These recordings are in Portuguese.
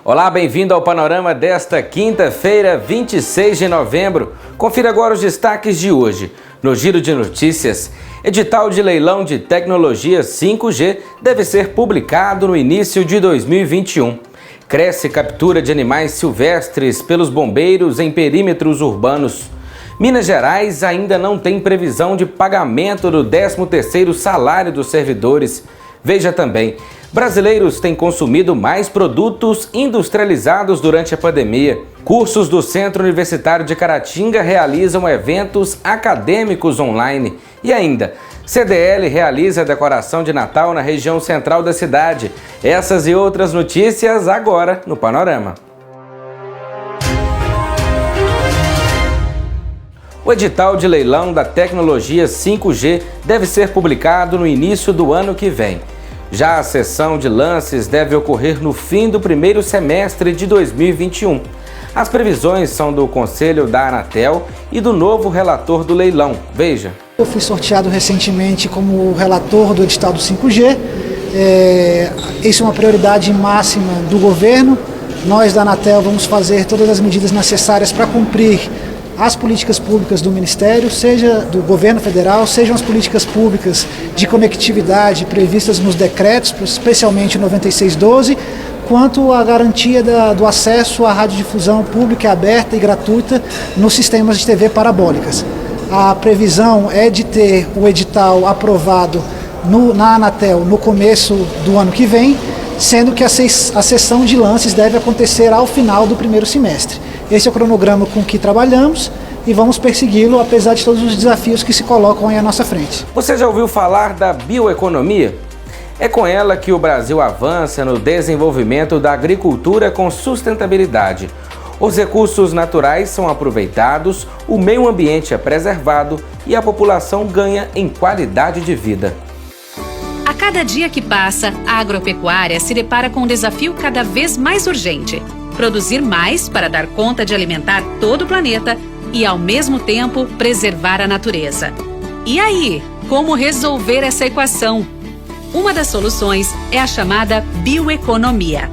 Olá, bem-vindo ao panorama desta quinta-feira, 26 de novembro. Confira agora os destaques de hoje. No Giro de Notícias, edital de leilão de tecnologia 5G deve ser publicado no início de 2021. Cresce captura de animais silvestres pelos bombeiros em perímetros urbanos. Minas Gerais ainda não tem previsão de pagamento do 13º salário dos servidores. Veja também, brasileiros têm consumido mais produtos industrializados durante a pandemia. Cursos do Centro Universitário de Caratinga realizam eventos acadêmicos online. E ainda, CDL realiza a decoração de Natal na região central da cidade. Essas e outras notícias agora no Panorama. O edital de leilão da tecnologia 5G deve ser publicado no início do ano que vem. Já a sessão de lances deve ocorrer no fim do primeiro semestre de 2021. As previsões são do Conselho da Anatel e do novo relator do leilão. Veja. Eu fui sorteado recentemente como relator do edital do 5G. Isso é uma prioridade máxima do governo. Nós da Anatel vamos fazer todas as medidas necessárias para cumprir as políticas públicas do Ministério, seja do governo federal, sejam as políticas públicas de conectividade previstas nos decretos, especialmente o 9612, quanto à garantia do acesso à radiodifusão pública aberta e gratuita nos sistemas de TV parabólicas. A previsão é de ter o edital aprovado na Anatel no começo do ano que vem, sendo que a sessão de lances deve acontecer ao final do primeiro semestre. Esse é o cronograma com que trabalhamos e vamos persegui-lo, apesar de todos os desafios que se colocam aí à nossa frente. Você já ouviu falar da bioeconomia? É com ela que o Brasil avança no desenvolvimento da agricultura com sustentabilidade. Os recursos naturais são aproveitados, o meio ambiente é preservado e a população ganha em qualidade de vida. A cada dia que passa, a agropecuária se depara com um desafio cada vez mais urgente: produzir mais para dar conta de alimentar todo o planeta e, ao mesmo tempo, preservar a natureza. E aí, como resolver essa equação? Uma das soluções é a chamada bioeconomia.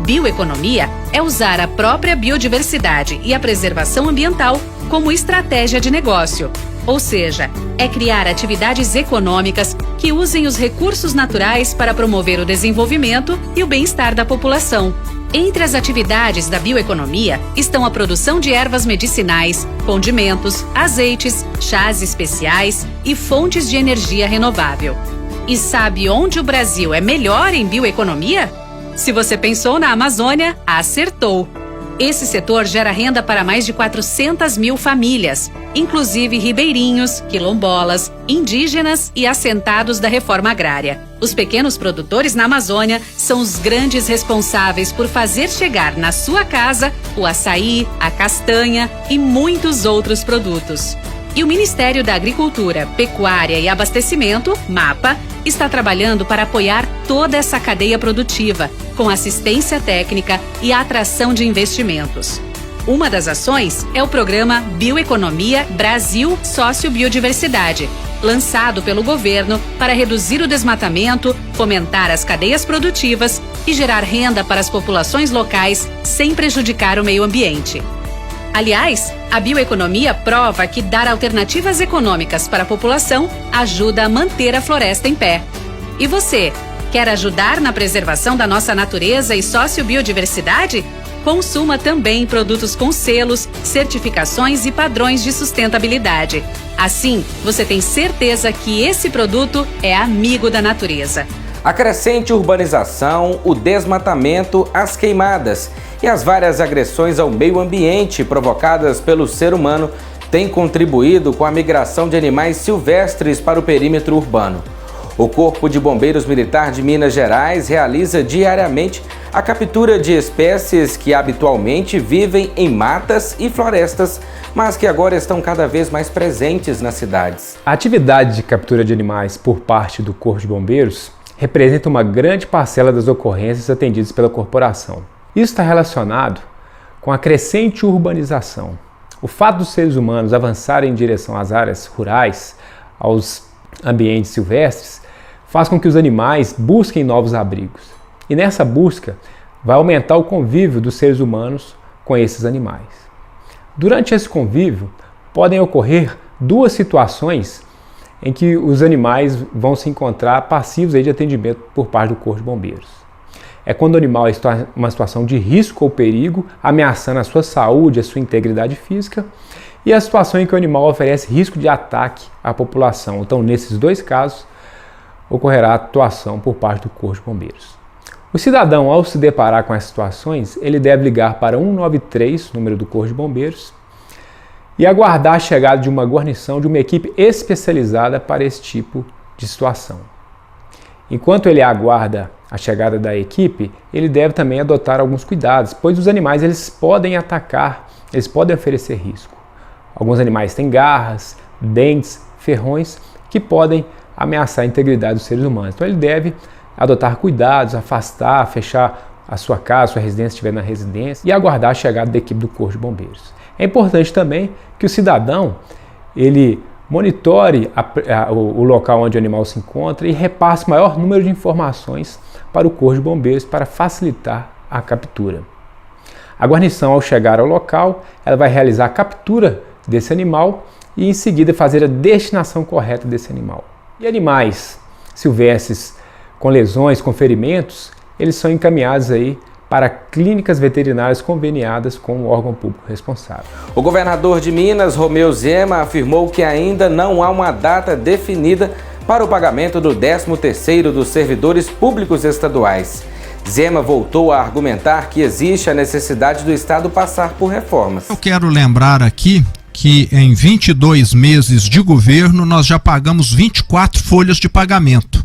Bioeconomia é usar a própria biodiversidade e a preservação ambiental como estratégia de negócio. Ou seja, é criar atividades econômicas que usem os recursos naturais para promover o desenvolvimento e o bem-estar da população. Entre as atividades da bioeconomia estão a produção de ervas medicinais, condimentos, azeites, chás especiais e fontes de energia renovável. E sabe onde o Brasil é melhor em bioeconomia? Se você pensou na Amazônia, acertou! Esse setor gera renda para mais de 400 mil famílias, inclusive ribeirinhos, quilombolas, indígenas e assentados da reforma agrária. Os pequenos produtores na Amazônia são os grandes responsáveis por fazer chegar na sua casa o açaí, a castanha e muitos outros produtos. E o Ministério da Agricultura, Pecuária e Abastecimento, MAPA, está trabalhando para apoiar toda essa cadeia produtiva, com assistência técnica e atração de investimentos. Uma das ações é o programa Bioeconomia Brasil Sócio-Biodiversidade, lançado pelo governo para reduzir o desmatamento, fomentar as cadeias produtivas e gerar renda para as populações locais sem prejudicar o meio ambiente. Aliás, a bioeconomia prova que dar alternativas econômicas para a população ajuda a manter a floresta em pé. E você, quer ajudar na preservação da nossa natureza e sócio-biodiversidade? Consuma também produtos com selos, certificações e padrões de sustentabilidade. Assim, você tem certeza que esse produto é amigo da natureza. A crescente urbanização, o desmatamento, as queimadas e as várias agressões ao meio ambiente provocadas pelo ser humano têm contribuído com a migração de animais silvestres para o perímetro urbano. O Corpo de Bombeiros Militar de Minas Gerais realiza diariamente a captura de espécies que habitualmente vivem em matas e florestas, mas que agora estão cada vez mais presentes nas cidades. A atividade de captura de animais por parte do Corpo de Bombeiros representa uma grande parcela das ocorrências atendidas pela corporação. Isso está relacionado com a crescente urbanização. O fato dos seres humanos avançarem em direção às áreas rurais, aos ambientes silvestres, faz com que os animais busquem novos abrigos. E nessa busca, vai aumentar o convívio dos seres humanos com esses animais. Durante esse convívio, podem ocorrer duas situações em que os animais vão se encontrar passivos de atendimento por parte do Corpo de Bombeiros. É quando o animal está em uma situação de risco ou perigo, ameaçando a sua saúde, a sua integridade física, e a situação em que o animal oferece risco de ataque à população. Então, nesses dois casos, ocorrerá a atuação por parte do Corpo de Bombeiros. O cidadão, ao se deparar com essas situações, ele deve ligar para 193, número do Corpo de Bombeiros, e aguardar a chegada de uma guarnição, de uma equipe especializada para esse tipo de situação. Enquanto ele aguarda a chegada da equipe, ele deve também adotar alguns cuidados, pois os animais eles podem atacar, eles podem oferecer risco. Alguns animais têm garras, dentes, ferrões que podem ameaçar a integridade dos seres humanos. Então ele deve adotar cuidados, afastar, fechar a sua casa, a sua residência se estiver na residência e aguardar a chegada da equipe do Corpo de Bombeiros. É importante também que o cidadão ele monitore o local onde o animal se encontra e repasse o maior número de informações para o Corpo de Bombeiros para facilitar a captura. A guarnição, ao chegar ao local, ela vai realizar a captura desse animal e em seguida fazer a destinação correta desse animal. E animais silvestres com lesões, com ferimentos, eles são encaminhados aí para clínicas veterinárias conveniadas com o órgão público responsável. O governador de Minas, Romeu Zema, afirmou que ainda não há uma data definida para o pagamento do 13º dos servidores públicos estaduais. Zema voltou a argumentar que existe a necessidade do Estado passar por reformas. Eu quero lembrar aqui que em 22 meses de governo nós já pagamos 24 folhas de pagamento.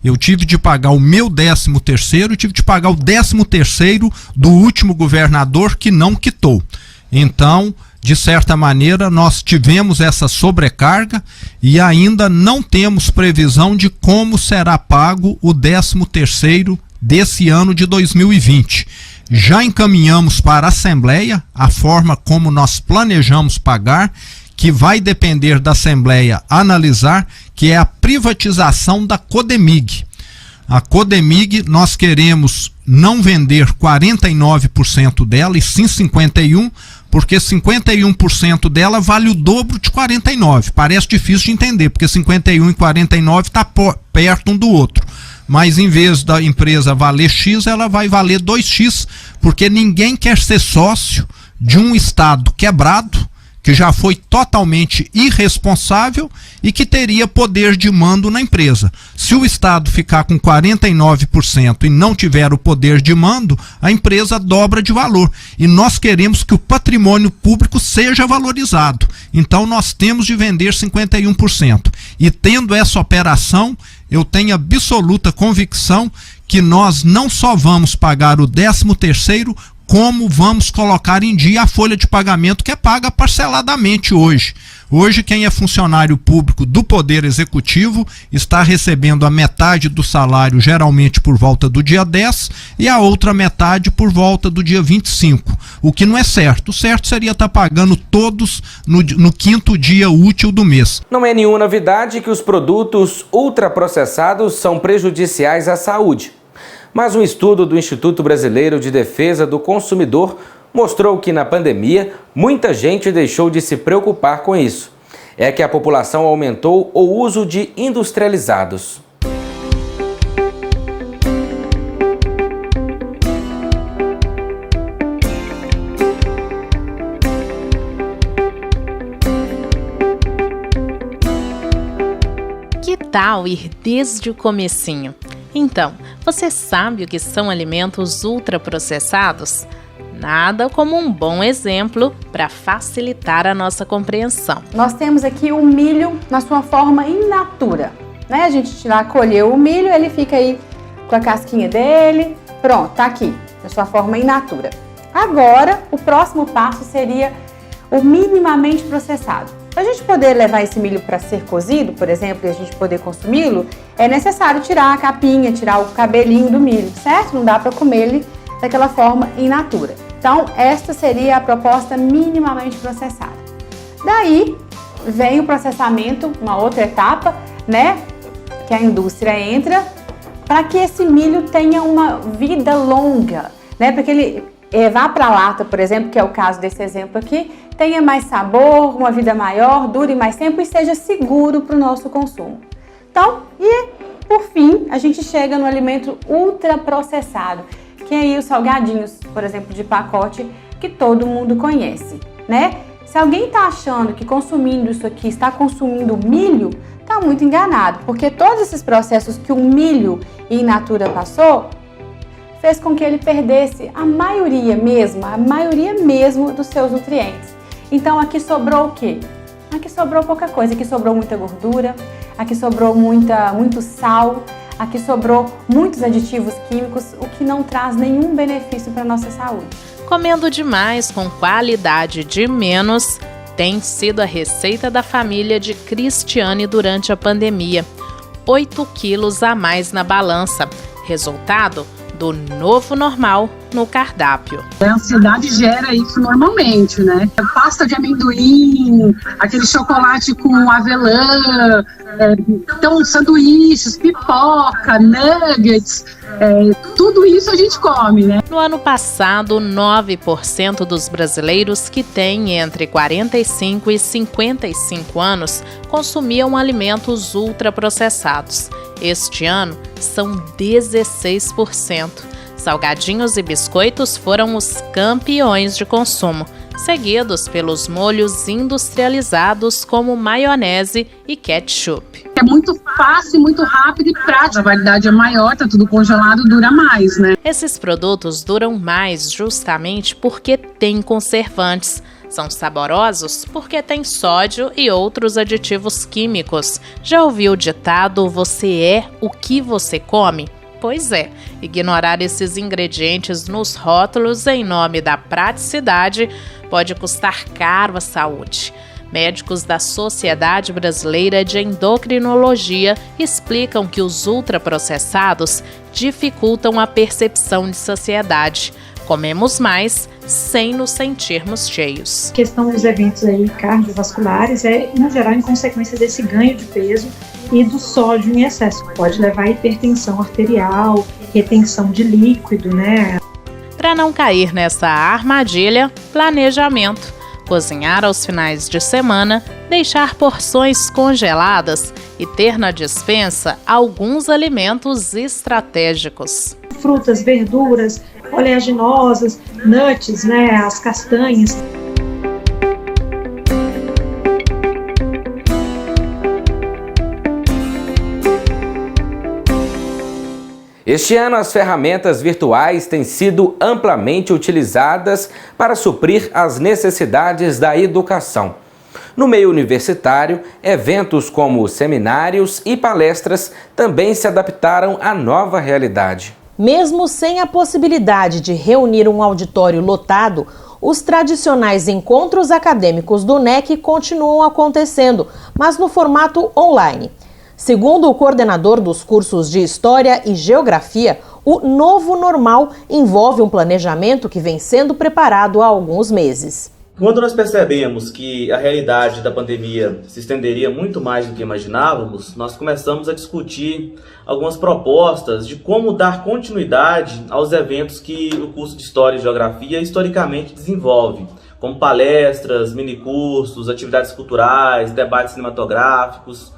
Eu tive de pagar o meu 13º e tive de pagar o 13º do último governador que não quitou. Então, de certa maneira, nós tivemos essa sobrecarga e ainda não temos previsão de como será pago o 13º desse ano de 2020. Já encaminhamos para a Assembleia a forma como nós planejamos pagar, que vai depender da Assembleia analisar, que é a privatização da Codemig. A Codemig, nós queremos não vender 49% dela, e sim 51%, porque 51% dela vale o dobro de 49%. Parece difícil de entender, porque 51 e 49 está perto um do outro. Mas em vez da empresa valer X, ela vai valer 2X, porque ninguém quer ser sócio de um Estado quebrado, que já foi totalmente irresponsável e que teria poder de mando na empresa. Se o Estado ficar com 49% e não tiver o poder de mando, a empresa dobra de valor. E nós queremos que o patrimônio público seja valorizado. Então nós temos de vender 51%. E tendo essa operação, eu tenho absoluta convicção que nós não só vamos pagar o 13º, como vamos colocar em dia a folha de pagamento que é paga parceladamente hoje. Hoje, quem é funcionário público do Poder Executivo está recebendo a metade do salário, geralmente por volta do dia 10, e a outra metade por volta do dia 25, o que não é certo. O certo seria estar pagando todos no 5º dia útil do mês. Não é nenhuma novidade que os produtos ultraprocessados são prejudiciais à saúde. Mas um estudo do Instituto Brasileiro de Defesa do Consumidor mostrou que na pandemia muita gente deixou de se preocupar com isso. É que a população aumentou o uso de industrializados. Que tal ir desde o comecinho? Então, você sabe o que são alimentos ultraprocessados? Nada como um bom exemplo para facilitar a nossa compreensão. Nós temos aqui o milho na sua forma in natura, né? A gente colheu o milho, ele fica aí com a casquinha dele, pronto, tá aqui, na sua forma in natura. Agora, o próximo passo seria o minimamente processado. Para a gente poder levar esse milho para ser cozido, por exemplo, e a gente poder consumi-lo, é necessário tirar a capinha, tirar o cabelinho do milho, certo? Não dá para comer ele daquela forma in natura. Então, esta seria a proposta minimamente processada. Daí, vem o processamento, uma outra etapa, né? Que a indústria entra para que esse milho tenha uma vida longa, né? Para que ele vá para a lata, por exemplo, que é o caso desse exemplo aqui, tenha mais sabor, uma vida maior, dure mais tempo e seja seguro para o nosso consumo. Então, e por fim, a gente chega no alimento ultraprocessado, que é aí os salgadinhos, por exemplo, de pacote, que todo mundo conhece, né? Se alguém está achando que consumindo isso aqui está consumindo milho, está muito enganado, porque todos esses processos que o milho in natura passou, fez com que ele perdesse a maioria mesmo dos seus nutrientes. Então aqui sobrou o quê? Aqui sobrou pouca coisa, aqui sobrou muita gordura, aqui sobrou muito sal, aqui sobrou muitos aditivos químicos, o que não traz nenhum benefício para a nossa saúde. Comendo demais com qualidade de menos tem sido a receita da família de Cristiane durante a pandemia. 8 quilos a mais na balança. Resultado do novo normal no cardápio. A ansiedade gera isso normalmente, né? Pasta de amendoim, aquele chocolate com avelã, então sanduíches, pipoca, nuggets, tudo isso a gente come, né? No ano passado, 9% dos brasileiros que têm entre 45 e 55 anos consumiam alimentos ultraprocessados. Este ano, são 16%. Salgadinhos e biscoitos foram os campeões de consumo, seguidos pelos molhos industrializados como maionese e ketchup. É muito fácil, muito rápido e prático. A validade é maior, tá tudo congelado, dura mais, né? Esses produtos duram mais justamente porque têm conservantes. São saborosos porque têm sódio e outros aditivos químicos. Já ouviu o ditado "você é o que você come"? Pois é, ignorar esses ingredientes nos rótulos em nome da praticidade pode custar caro à saúde. Médicos da Sociedade Brasileira de Endocrinologia explicam que os ultraprocessados dificultam a percepção de saciedade. Comemos mais sem nos sentirmos cheios. A questão dos eventos aí cardiovasculares no geral, em consequência desse ganho de peso e do sódio em excesso. Pode levar a hipertensão arterial, retenção de líquido, né? Para não cair nessa armadilha, planejamento. Cozinhar aos finais de semana, deixar porções congeladas e ter na despensa alguns alimentos estratégicos. Frutas, verduras, oleaginosas, nuts, né, as castanhas. Este ano, as ferramentas virtuais têm sido amplamente utilizadas para suprir as necessidades da educação. No meio universitário, eventos como seminários e palestras também se adaptaram à nova realidade. Mesmo sem a possibilidade de reunir um auditório lotado, os tradicionais encontros acadêmicos do NEC continuam acontecendo, mas no formato online. Segundo o coordenador dos cursos de História e Geografia, o novo normal envolve um planejamento que vem sendo preparado há alguns meses. Quando nós percebemos que a realidade da pandemia se estenderia muito mais do que imaginávamos, nós começamos a discutir algumas propostas de como dar continuidade aos eventos que o curso de História e Geografia historicamente desenvolve, como palestras, minicursos, atividades culturais, debates cinematográficos.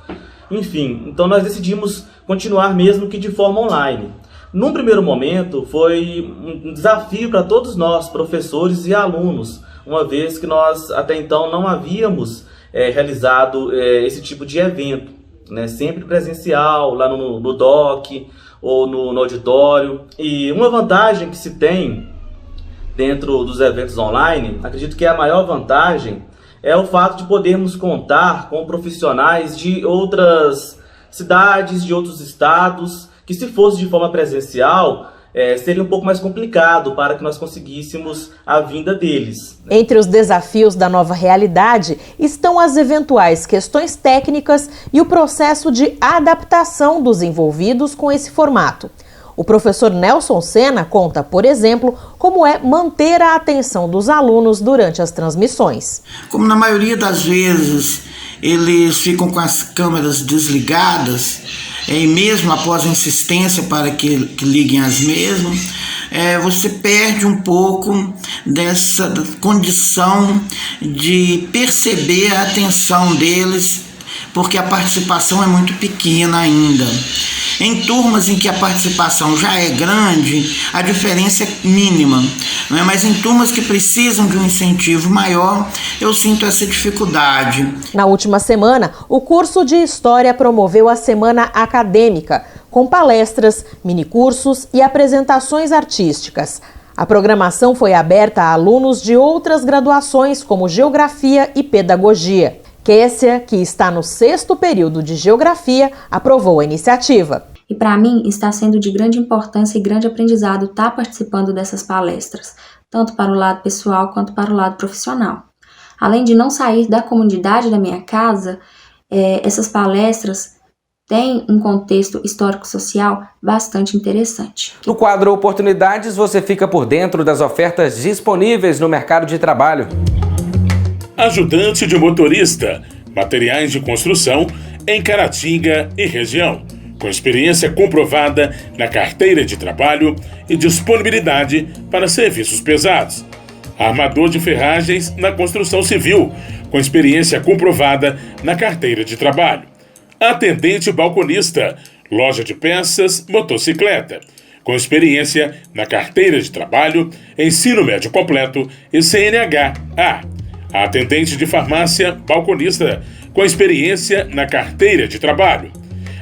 Enfim, então nós decidimos continuar mesmo que de forma online. Num primeiro momento foi um desafio para todos nós, professores e alunos, uma vez que nós até então não havíamos realizado esse tipo de evento, né? Sempre presencial, lá no DOC ou no auditório. E uma vantagem que se tem dentro dos eventos online, acredito que é a maior vantagem, é o fato de podermos contar com profissionais de outras cidades, de outros estados, que se fosse de forma presencial, seria um pouco mais complicado para que nós conseguíssemos a vinda deles. Entre os desafios da nova realidade estão as eventuais questões técnicas e o processo de adaptação dos envolvidos com esse formato. O professor Nelson Sena conta, por exemplo, como é manter a atenção dos alunos durante as transmissões. Como na maioria das vezes eles ficam com as câmeras desligadas, e mesmo após a insistência para que liguem as mesmas, você perde um pouco dessa condição de perceber a atenção deles, porque a participação é muito pequena ainda. Em turmas em que a participação já é grande, a diferença é mínima, né? Mas em turmas que precisam de um incentivo maior, eu sinto essa dificuldade. Na última semana, o curso de História promoveu a Semana Acadêmica, com palestras, minicursos e apresentações artísticas. A programação foi aberta a alunos de outras graduações, como Geografia e Pedagogia. Kessia, que está no 6º período de Geografia, aprovou a iniciativa. E para mim está sendo de grande importância e grande aprendizado estar participando dessas palestras, tanto para o lado pessoal quanto para o lado profissional. Além de não sair da comunidade da minha casa, essas palestras têm um contexto histórico-social bastante interessante. No quadro Oportunidades, você fica por dentro das ofertas disponíveis no mercado de trabalho. Ajudante de motorista, materiais de construção em Caratinga e região, com experiência comprovada na carteira de trabalho e disponibilidade para serviços pesados. Armador de ferragens na construção civil, com experiência comprovada na carteira de trabalho. Atendente balconista, loja de peças, motocicleta, com experiência na carteira de trabalho, ensino médio completo e CNH-A. Atendente de farmácia balconista, com experiência na carteira de trabalho.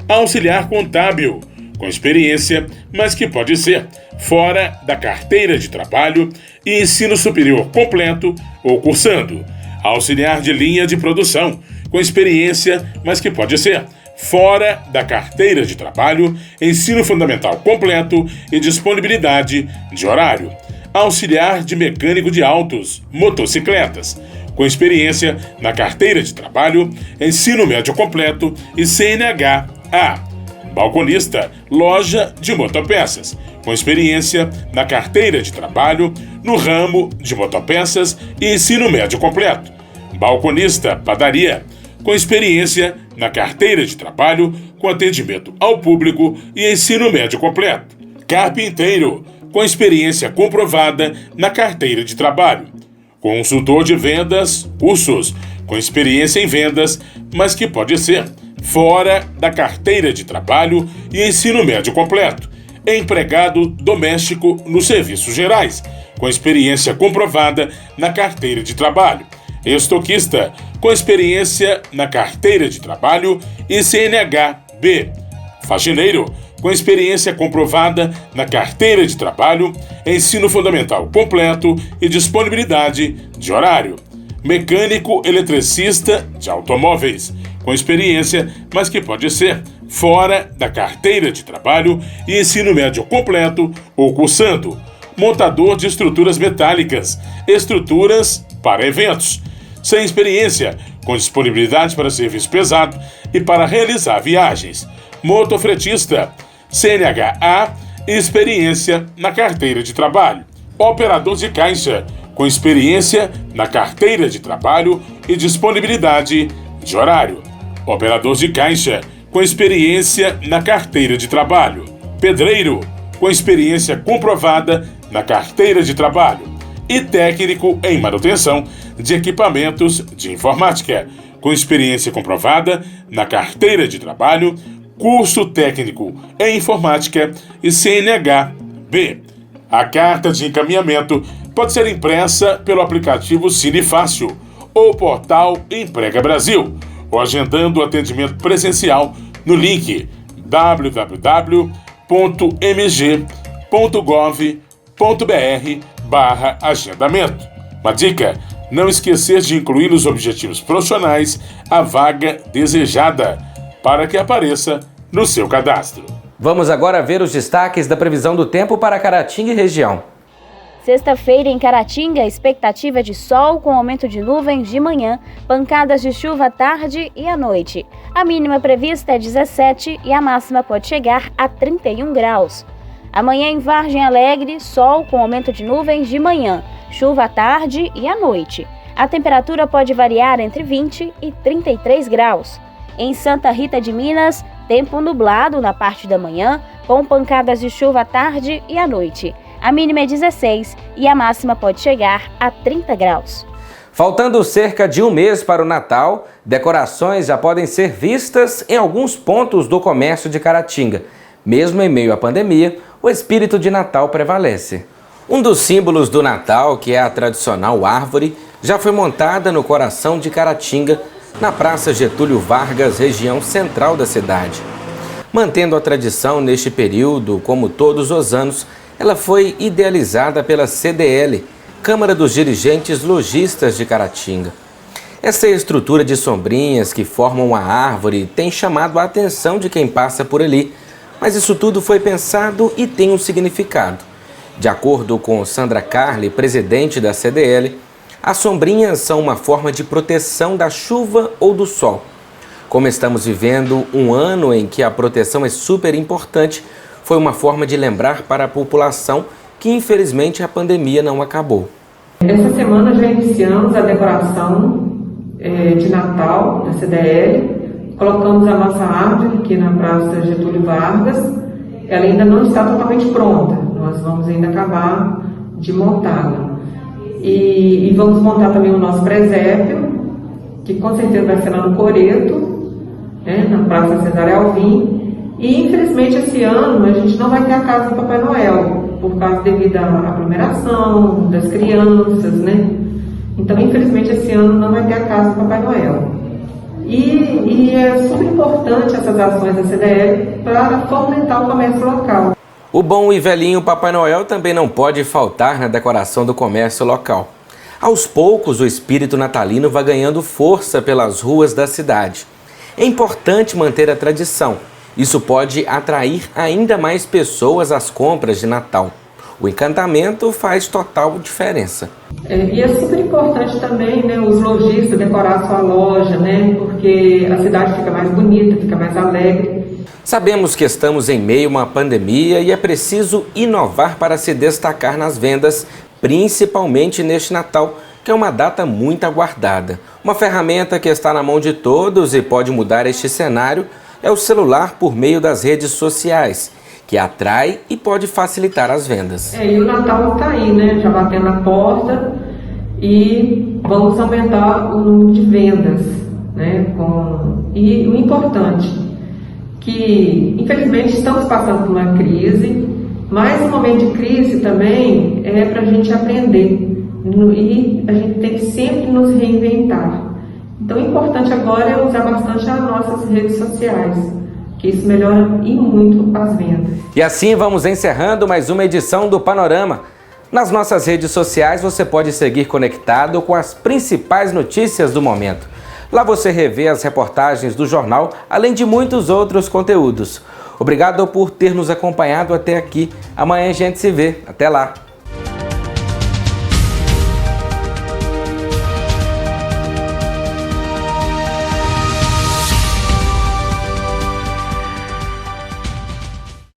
Auxiliar contábil, com experiência, mas que pode ser fora da carteira de trabalho e ensino superior completo ou cursando. Auxiliar de linha de produção, com experiência, mas que pode ser fora da carteira de trabalho, ensino fundamental completo e disponibilidade de horário. Auxiliar de mecânico de autos, motocicletas, com experiência na carteira de trabalho, ensino médio completo e CNH-A. Balconista, loja de motopeças, com experiência na carteira de trabalho, no ramo de motopeças e ensino médio completo. Balconista, padaria, com experiência na carteira de trabalho, com atendimento ao público e ensino médio completo. Carpinteiro, com experiência comprovada na carteira de trabalho. Consultor de vendas, cursos, com experiência em vendas, mas que pode ser fora da carteira de trabalho e ensino médio completo. Empregado doméstico nos serviços gerais, com experiência comprovada na carteira de trabalho. Estoquista, com experiência na carteira de trabalho e CNH-B. Faxineiro, com experiência comprovada na carteira de trabalho, ensino fundamental completo e disponibilidade de horário. Mecânico eletricista de automóveis, com experiência, mas que pode ser fora da carteira de trabalho e ensino médio completo ou cursando. Montador de estruturas metálicas, estruturas para eventos. Sem experiência, com disponibilidade para serviço pesado e para realizar viagens. Motofretista, CNH-A e experiência na carteira de trabalho. Operador de caixa, com experiência na carteira de trabalho e disponibilidade de horário. Operador de caixa, com experiência na carteira de trabalho. Pedreiro, com experiência comprovada na carteira de trabalho. E técnico em manutenção de equipamentos de informática, com experiência comprovada na carteira de trabalho, curso técnico em informática e CNH-B. A carta de encaminhamento pode ser impressa pelo aplicativo Cine Fácil ou portal Emprega Brasil, ou agendando o atendimento presencial no link www.mg.gov.br/agendamento. Uma dica: não esquecer de incluir nos objetivos profissionais a vaga desejada, para que apareça no seu cadastro. Vamos agora ver os destaques da previsão do tempo para Caratinga e região. Sexta-feira em Caratinga, expectativa de sol com aumento de nuvens de manhã, pancadas de chuva à tarde e à noite. A mínima prevista é 17 e a máxima pode chegar a 31 graus. Amanhã em Vargem Alegre, sol com aumento de nuvens de manhã, chuva à tarde e à noite. A temperatura pode variar entre 20 e 33 graus. Em Santa Rita de Minas, tempo nublado na parte da manhã, com pancadas de chuva à tarde e à noite. A mínima é 16 e a máxima pode chegar a 30 graus. Faltando cerca de um mês para o Natal, decorações já podem ser vistas em alguns pontos do comércio de Caratinga. Mesmo em meio à pandemia, o espírito de Natal prevalece. Um dos símbolos do Natal, que é a tradicional árvore, já foi montada no coração de Caratinga, na Praça Getúlio Vargas, região central da cidade. Mantendo a tradição neste período, como todos os anos, ela foi idealizada pela CDL, Câmara dos Dirigentes Lojistas de Caratinga. Essa estrutura de sombrinhas que formam a árvore tem chamado a atenção de quem passa por ali, mas isso tudo foi pensado e tem um significado. De acordo com Sandra Carli, presidente da CDL, as sombrinhas são uma forma de proteção da chuva ou do sol. Como estamos vivendo um ano em que a proteção é super importante, foi uma forma de lembrar para a população que infelizmente a pandemia não acabou. Essa semana já iniciamos a decoração de Natal da CDL, colocamos a nossa árvore aqui na Praça Getúlio Vargas, ela ainda não está totalmente pronta, nós vamos ainda acabar de montá-la. E vamos montar também o nosso presépio, que com certeza vai ser lá no Coreto, né, na Praça Cesário Alvim. E infelizmente esse ano a gente não vai ter a casa do Papai Noel, por causa devido à aglomeração das crianças, né? Então infelizmente esse ano não vai ter a casa do Papai Noel. E é super importante essas ações da CDL para fomentar o comércio local. O bom e velhinho Papai Noel também não pode faltar na decoração do comércio local. Aos poucos, o espírito natalino vai ganhando força pelas ruas da cidade. É importante manter a tradição. Isso pode atrair ainda mais pessoas às compras de Natal. O encantamento faz total diferença. E é super importante também, né, os lojistas decorar sua loja, né, porque a cidade fica mais bonita, fica mais alegre. Sabemos que estamos em meio a uma pandemia e é preciso inovar para se destacar nas vendas, principalmente neste Natal, que é uma data muito aguardada. Uma ferramenta que está na mão de todos e pode mudar este cenário é o celular por meio das redes sociais, que atrai e pode facilitar as vendas. E o Natal está aí, né? Já batendo na porta e vamos aumentar o número de vendas, né? E o importante, que infelizmente estamos passando por uma crise, mas um momento de crise também é para a gente aprender e a gente tem que sempre nos reinventar. Então, o importante agora é usar bastante as nossas redes sociais, que isso melhora e muito as vendas. E assim vamos encerrando mais uma edição do Panorama. Nas nossas redes sociais você pode seguir conectado com as principais notícias do momento. Lá você revê as reportagens do jornal, além de muitos outros conteúdos. Obrigado por ter nos acompanhado até aqui. Amanhã a gente se vê. Até lá!